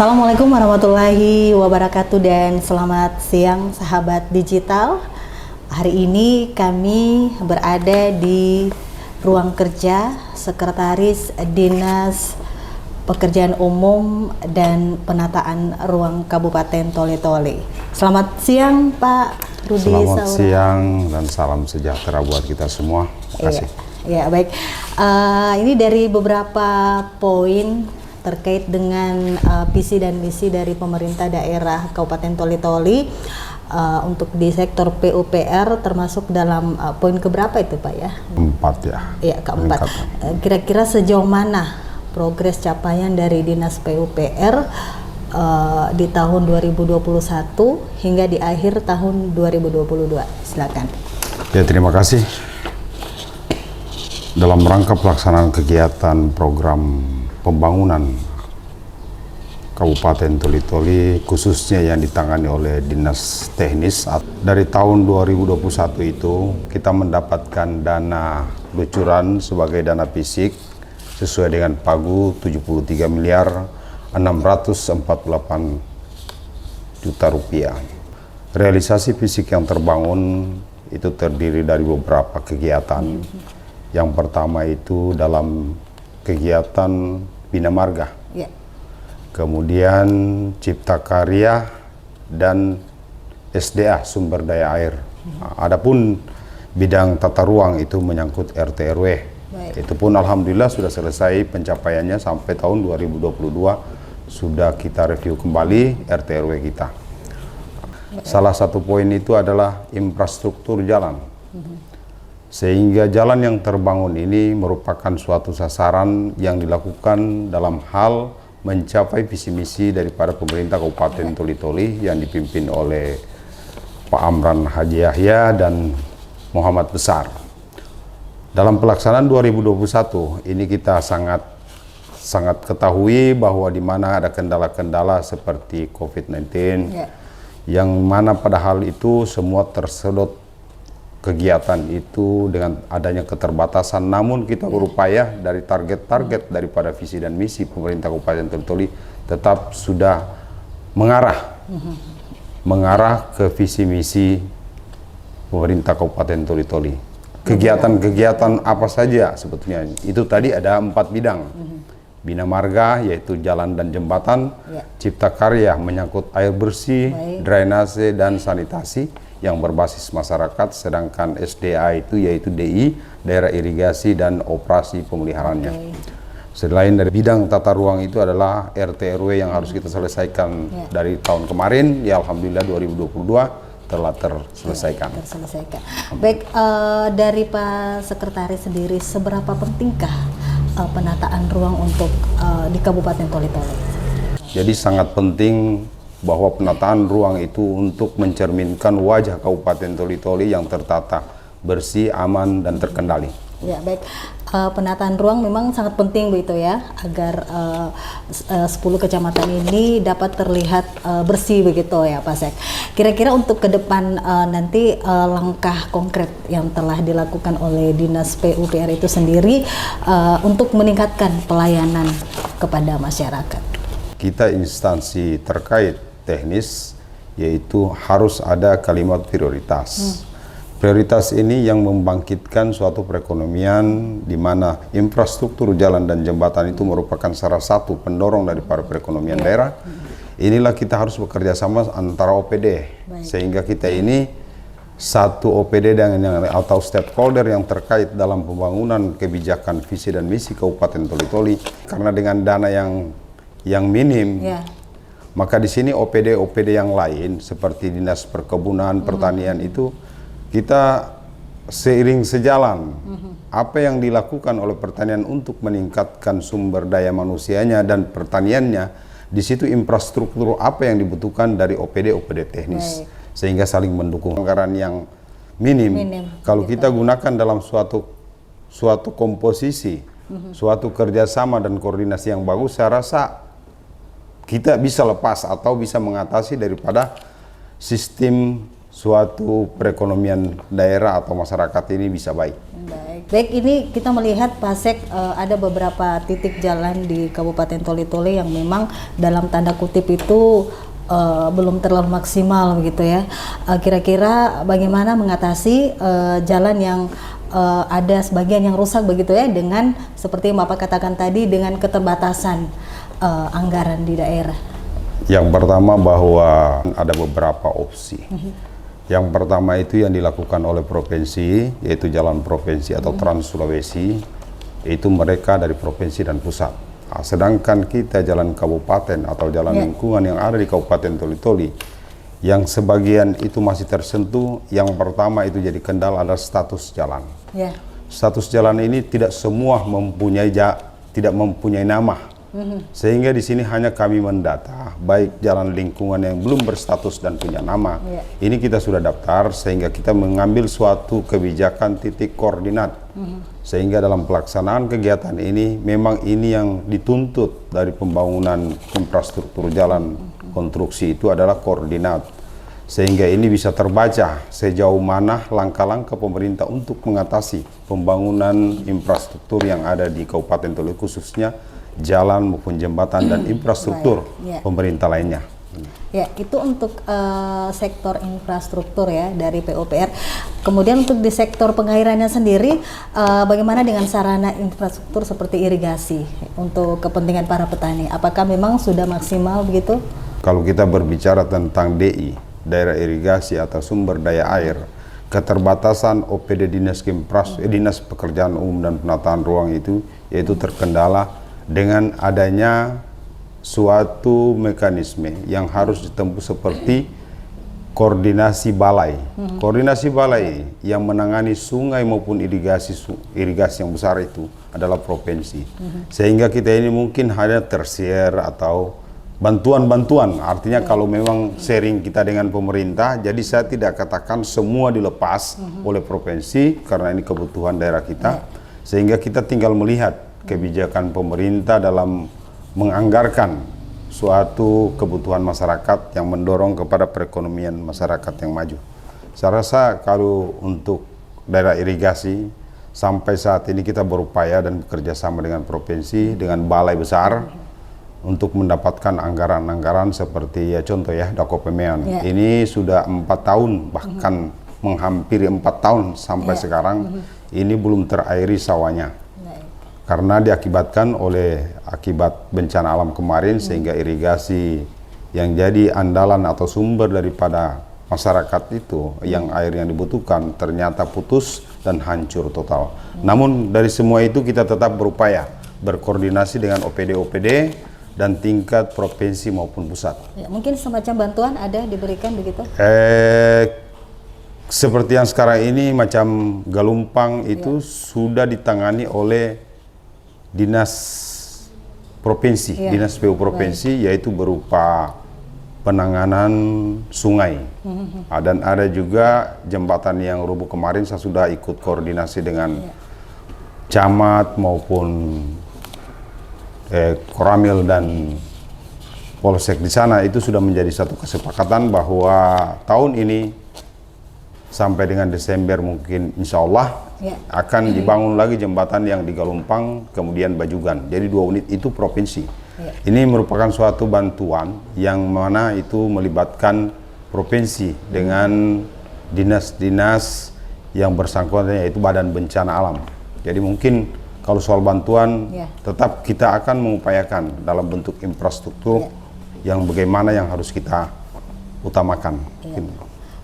Assalamualaikum warahmatullahi wabarakatuh dan selamat siang sahabat digital. Hari ini kami berada di ruang kerja Sekretaris Dinas Pekerjaan Umum dan Penataan Ruang Kabupaten Toli-Toli. Selamat siang Pak Rudi Selamat Saura. siang dan salam sejahtera buat kita semua. Terima kasih. Iya, baik. Ini dari beberapa poin terkait dengan visi dan misi dari pemerintah daerah Kabupaten Toli-Toli untuk di sektor PUPR, termasuk dalam poin keberapa itu Pak ya? Keempat ya. Iya, keempat. Kira-kira sejauh mana progres capaian dari Dinas PUPR di tahun 2021 hingga di akhir tahun 2022? Silakan. Ya, terima kasih. Dalam rangka pelaksanaan kegiatan program pembangunan Kabupaten Toli-Toli, khususnya yang ditangani oleh Dinas Teknis, dari tahun 2021 itu kita mendapatkan dana lucuran sebagai dana fisik sesuai dengan Pagu 73 miliar 648 juta rupiah. Realisasi fisik yang terbangun itu terdiri dari beberapa kegiatan. Yang pertama itu dalam kegiatan Bina Marga, kemudian Cipta Karya dan SDA sumber daya air. Adapun bidang tata ruang itu menyangkut RT RW. Itu pun alhamdulillah sudah selesai pencapaiannya sampai tahun 2022 sudah kita review kembali RT RW kita. Salah satu poin itu adalah infrastruktur jalan. Sehingga jalan yang terbangun ini merupakan suatu sasaran yang dilakukan dalam hal mencapai visi misi daripada pemerintah Kabupaten Toli-Toli yang dipimpin oleh Pak Amran Haji Yahya dan Muhammad Besar. Dalam pelaksanaan 2021 ini kita sangat ketahui bahwa di mana ada kendala-kendala seperti COVID-19 yang mana padahal itu semua tersedot kegiatan itu dengan adanya keterbatasan, namun kita berupaya dari target-target daripada visi dan misi pemerintah Kabupaten Toli-Toli tetap sudah mengarah ke visi misi pemerintah Kabupaten Toli-Toli. Kegiatan-kegiatan apa saja sebetulnya? Itu tadi ada 4 bidang. Bina Marga yaitu jalan dan jembatan, Cipta Karya menyangkut air bersih, drainase dan sanitasi yang berbasis masyarakat, sedangkan SDA itu yaitu DI, daerah irigasi dan operasi pemeliharaannya. Selain dari bidang tata ruang itu adalah RT RW yang harus kita selesaikan dari tahun kemarin, ya alhamdulillah 2022 telah terselesaikan. Baik, dari Pak Sekretaris sendiri, seberapa pentingkah penataan ruang untuk di Kabupaten Toli-Toli? Jadi sangat penting bahwa penataan ruang itu untuk mencerminkan wajah Kabupaten Toli-Toli yang tertata, bersih, aman, dan terkendali. Ya, baik. Penataan ruang memang sangat penting begitu ya, agar 10 kecamatan ini dapat terlihat bersih begitu ya Pak Sek. Kira-kira untuk ke depan nanti langkah konkret yang telah dilakukan oleh Dinas PUPR itu sendiri untuk meningkatkan pelayanan kepada masyarakat. Kita instansi terkait teknis yaitu harus ada kalimat prioritas. Prioritas ini yang membangkitkan suatu perekonomian di mana infrastruktur jalan dan jembatan itu merupakan salah satu pendorong daripada perekonomian daerah. Inilah kita harus bekerja sama antara OPD sehingga kita ini satu OPD dengan atau stakeholder yang terkait dalam pembangunan kebijakan visi dan misi Kabupaten Toli-Toli. Karena dengan dana yang minim, maka di sini OPD yang lain seperti Dinas Perkebunan, Pertanian itu kita seiring sejalan apa yang dilakukan oleh pertanian untuk meningkatkan sumber daya manusianya dan pertaniannya, di situ infrastruktur apa yang dibutuhkan dari OPD teknis sehingga saling mendukung. Anggaran yang minim kalau kita gunakan dalam suatu komposisi, suatu kerjasama dan koordinasi yang bagus, saya rasa kita bisa lepas atau bisa mengatasi daripada sistem suatu perekonomian daerah atau masyarakat ini bisa baik. Baik, ini kita melihat Pasek ada beberapa titik jalan di Kabupaten Toli-Toli yang memang dalam tanda kutip itu belum terlalu maksimal begitu ya. Kira-kira bagaimana mengatasi jalan yang ada sebagian yang rusak begitu ya, dengan seperti yang Bapak katakan tadi, dengan keterbatasan anggaran di daerah? Yang pertama bahwa ada beberapa opsi. Yang pertama itu yang dilakukan oleh provinsi, yaitu jalan provinsi atau Trans Sulawesi, yaitu mereka dari provinsi dan pusat. Nah, sedangkan kita jalan kabupaten atau jalan lingkungan yang ada di Kabupaten Toli-Toli, yang sebagian itu masih tersentuh. Yang pertama itu jadi kendala adalah status jalan. Status jalan ini tidak semua tidak mempunyai nama. Sehingga di sini hanya kami mendata baik jalan lingkungan yang belum berstatus dan punya nama. Ini kita sudah daftar, sehingga kita mengambil suatu kebijakan titik koordinat. Sehingga dalam pelaksanaan kegiatan ini memang ini yang dituntut dari pembangunan infrastruktur jalan konstruksi itu adalah koordinat. Sehingga ini bisa terbaca sejauh mana langkah-langkah pemerintah untuk mengatasi pembangunan infrastruktur yang ada di Kabupaten Toli, khususnya jalan maupun jembatan dan infrastruktur pemerintah lainnya. Ya, itu untuk sektor infrastruktur ya dari PUPR. Kemudian untuk di sektor pengairannya sendiri, bagaimana dengan sarana infrastruktur seperti irigasi untuk kepentingan para petani? Apakah memang sudah maksimal begitu? Kalau kita berbicara tentang DI, daerah irigasi atau sumber daya air, keterbatasan OPD Dinas Pekerjaan Umum dan Penataan Ruang itu yaitu terkendala dengan adanya suatu mekanisme yang harus ditempuh seperti koordinasi balai. Koordinasi balai yang menangani sungai maupun irigasi yang besar itu adalah provinsi. Sehingga kita ini mungkin hanya tersier atau bantuan-bantuan. Artinya kalau memang sharing kita dengan pemerintah, jadi saya tidak katakan semua dilepas oleh provinsi karena ini kebutuhan daerah kita. Sehingga kita tinggal melihat kebijakan pemerintah dalam menganggarkan suatu kebutuhan masyarakat yang mendorong kepada perekonomian masyarakat yang maju. Saya rasa kalau untuk daerah irigasi sampai saat ini kita berupaya dan bekerja sama dengan provinsi, dengan balai besar untuk mendapatkan anggaran-anggaran seperti ya contoh ya Dakopemean. Ini sudah 4 tahun bahkan menghampiri 4 tahun sampai sekarang ini belum terairi sawahnya. Karena diakibatkan oleh akibat bencana alam kemarin, sehingga irigasi yang jadi andalan atau sumber daripada masyarakat itu, yang air yang dibutuhkan ternyata putus dan hancur total. Namun dari semua itu kita tetap berupaya berkoordinasi dengan OPD-OPD dan tingkat provinsi maupun pusat. Ya, mungkin semacam bantuan ada diberikan begitu? Seperti yang sekarang ini macam Galumpang itu sudah ditangani oleh Dinas Provinsi, Dinas PU Provinsi, yaitu berupa penanganan sungai. Dan ada juga jembatan yang rubuh kemarin, saya sudah ikut koordinasi dengan camat maupun Koramil dan Polsek di sana. Itu sudah menjadi satu kesepakatan bahwa tahun ini sampai dengan Desember mungkin insya Allah akan dibangun lagi jembatan yang di Galumpang kemudian Bajugan. Jadi 2 unit itu provinsi. Ini merupakan suatu bantuan yang mana itu melibatkan provinsi dengan dinas-dinas yang bersangkutan, yaitu Badan Bencana Alam. Jadi mungkin kalau soal bantuan tetap kita akan mengupayakan dalam bentuk infrastruktur yang bagaimana yang harus kita utamakan.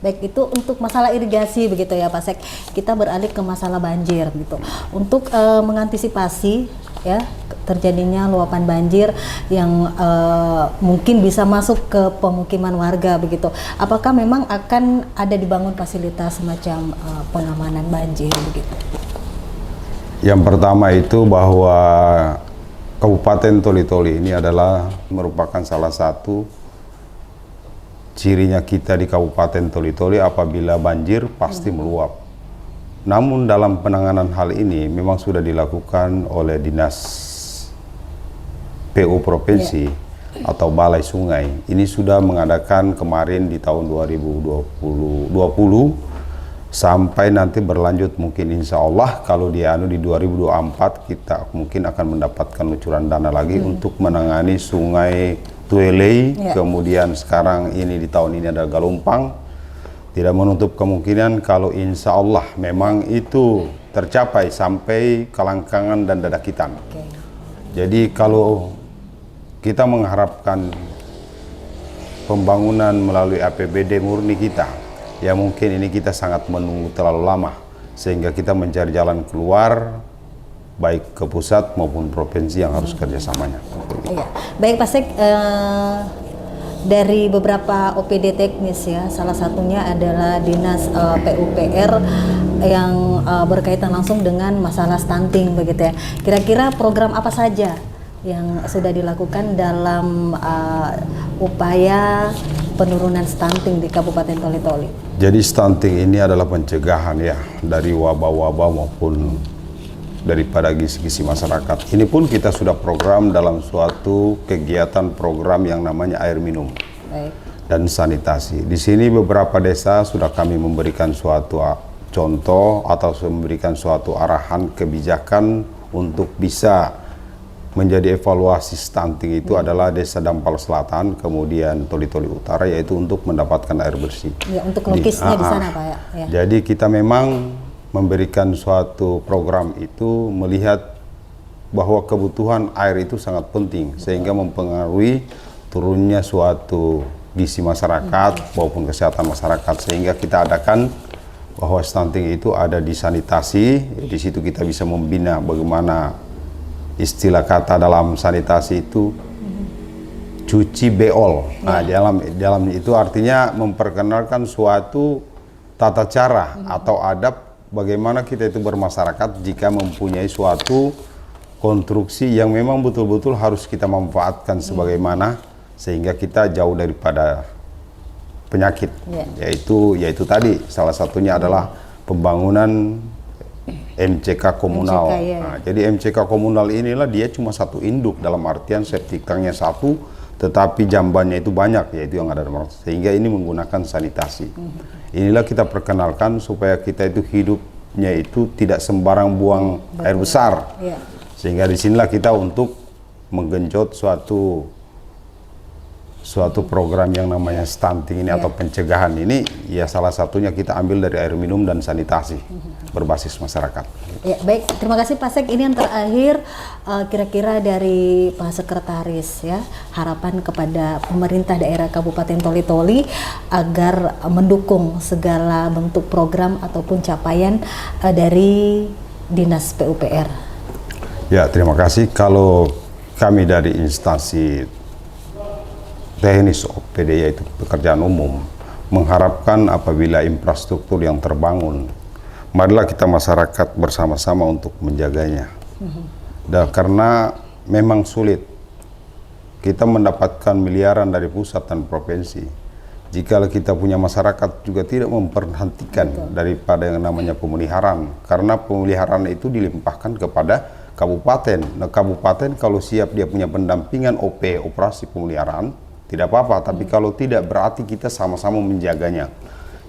Baik, itu untuk masalah irigasi begitu ya Pak Sek. Kita beralih ke masalah banjir gitu. Untuk mengantisipasi ya terjadinya luapan banjir yang mungkin bisa masuk ke pemukiman warga begitu. Apakah memang akan ada dibangun fasilitas semacam pengamanan banjir begitu? Yang pertama itu bahwa Kabupaten Toli-Toli ini adalah merupakan salah satu cirinya kita di Kabupaten Toli-Toli, apabila banjir pasti meluap. Namun dalam penanganan hal ini memang sudah dilakukan oleh Dinas PU Provinsi atau balai sungai. Ini sudah mengadakan kemarin di tahun 2020 sampai nanti berlanjut mungkin insya Allah kalau dia di 2024 kita mungkin akan mendapatkan lucuran dana lagi untuk menangani sungai Tuelei, kemudian sekarang ini di tahun ini ada Galumpang. Tidak menutup kemungkinan kalau insya Allah memang itu tercapai sampai Kalangkangan dan Dadakitan. Jadi kalau kita mengharapkan pembangunan melalui APBD murni kita, ya mungkin ini kita sangat menunggu terlalu lama, sehingga kita mencari jalan keluar baik ke pusat maupun provinsi yang harus kerjasamanya. Iya. Baik Pak Sek, dari beberapa OPD teknis ya, salah satunya adalah Dinas PUPR yang berkaitan langsung dengan masalah stunting begitu ya. Kira-kira program apa saja yang sudah dilakukan dalam upaya penurunan stunting di Kabupaten Toli-Toli? Jadi stunting ini adalah pencegahan ya dari wabah-wabah maupun daripada gizi-gizi masyarakat. Ini pun kita sudah program dalam suatu kegiatan program yang namanya air minum dan sanitasi. Di sini beberapa desa sudah kami memberikan suatu contoh atau memberikan suatu arahan kebijakan untuk bisa menjadi evaluasi stunting itu adalah Desa Dampal Selatan, kemudian Toli-Toli Utara, yaitu untuk mendapatkan air bersih. Ya, untuk lokisnya di sana Pak ya. Jadi kita memang memberikan suatu program itu melihat bahwa kebutuhan air itu sangat penting sehingga mempengaruhi turunnya suatu gizi masyarakat maupun kesehatan masyarakat, sehingga kita adakan bahwa stunting itu ada di sanitasi. Di situ kita bisa membina bagaimana istilah kata dalam sanitasi itu cuci beol. Nah, dalam itu artinya memperkenalkan suatu tata cara atau adab bagaimana kita itu bermasyarakat jika mempunyai suatu konstruksi yang memang betul-betul harus kita manfaatkan sebagaimana sehingga kita jauh daripada penyakit. Yaitu tadi salah satunya adalah pembangunan MCK komunal. Nah, jadi MCK komunal inilah dia cuma satu induk, dalam artian septic tanknya satu tetapi jambannya itu banyak, yaitu yang ada sehingga ini menggunakan sanitasi. Inilah kita perkenalkan supaya kita itu hidupnya itu tidak sembarang buang air besar. Sehingga disinilah kita untuk menggenjot suatu program yang namanya stunting ini atau pencegahan ini, ya salah satunya kita ambil dari air minum dan sanitasi berbasis masyarakat. Ya, baik, terima kasih Pak Sek. Ini yang terakhir, kira-kira dari Pak Sekretaris ya, harapan kepada pemerintah daerah Kabupaten Toli-Toli agar mendukung segala bentuk program ataupun capaian dari Dinas PUPR. Ya, terima kasih. Kalau kami dari instansi teknis OPD yaitu pekerjaan umum mengharapkan apabila infrastruktur yang terbangun, marilah kita masyarakat bersama-sama untuk menjaganya. Dan karena memang sulit kita mendapatkan miliaran dari pusat dan provinsi jika kita punya masyarakat juga tidak memperhatikan daripada yang namanya pemeliharaan, karena pemeliharaan itu dilimpahkan kepada kabupaten. Nah, kabupaten kalau siap dia punya pendampingan operasi pemeliharaan tidak apa-apa, tapi kalau tidak berarti kita sama-sama menjaganya.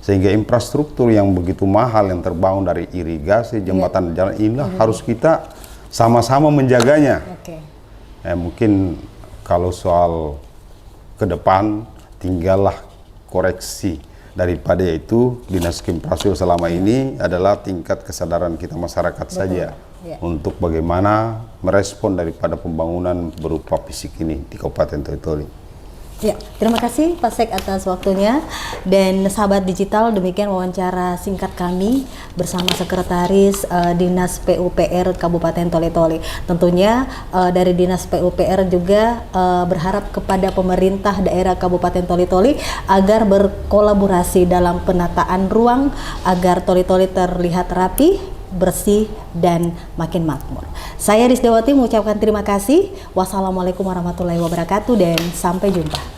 Sehingga infrastruktur yang begitu mahal yang terbangun dari irigasi, jembatan, jalan, inilah harus kita sama-sama menjaganya. Mungkin kalau soal ke depan tinggallah koreksi daripada itu Dinas Infrastruktur selama ini adalah tingkat kesadaran kita masyarakat saja untuk bagaimana merespon daripada pembangunan berupa fisik ini di Kabupaten Toli-Toli. Ya, terima kasih Pak Sek atas waktunya, dan sahabat digital, demikian wawancara singkat kami bersama Sekretaris Dinas PUPR Kabupaten Toli-Toli. Tentunya dari Dinas PUPR juga berharap kepada pemerintah daerah Kabupaten Toli-Toli agar berkolaborasi dalam penataan ruang agar Toli-Toli terlihat rapi, bersih, dan makin makmur. Saya Risdawati mengucapkan terima kasih. Wassalamualaikum warahmatullahi wabarakatuh dan sampai jumpa.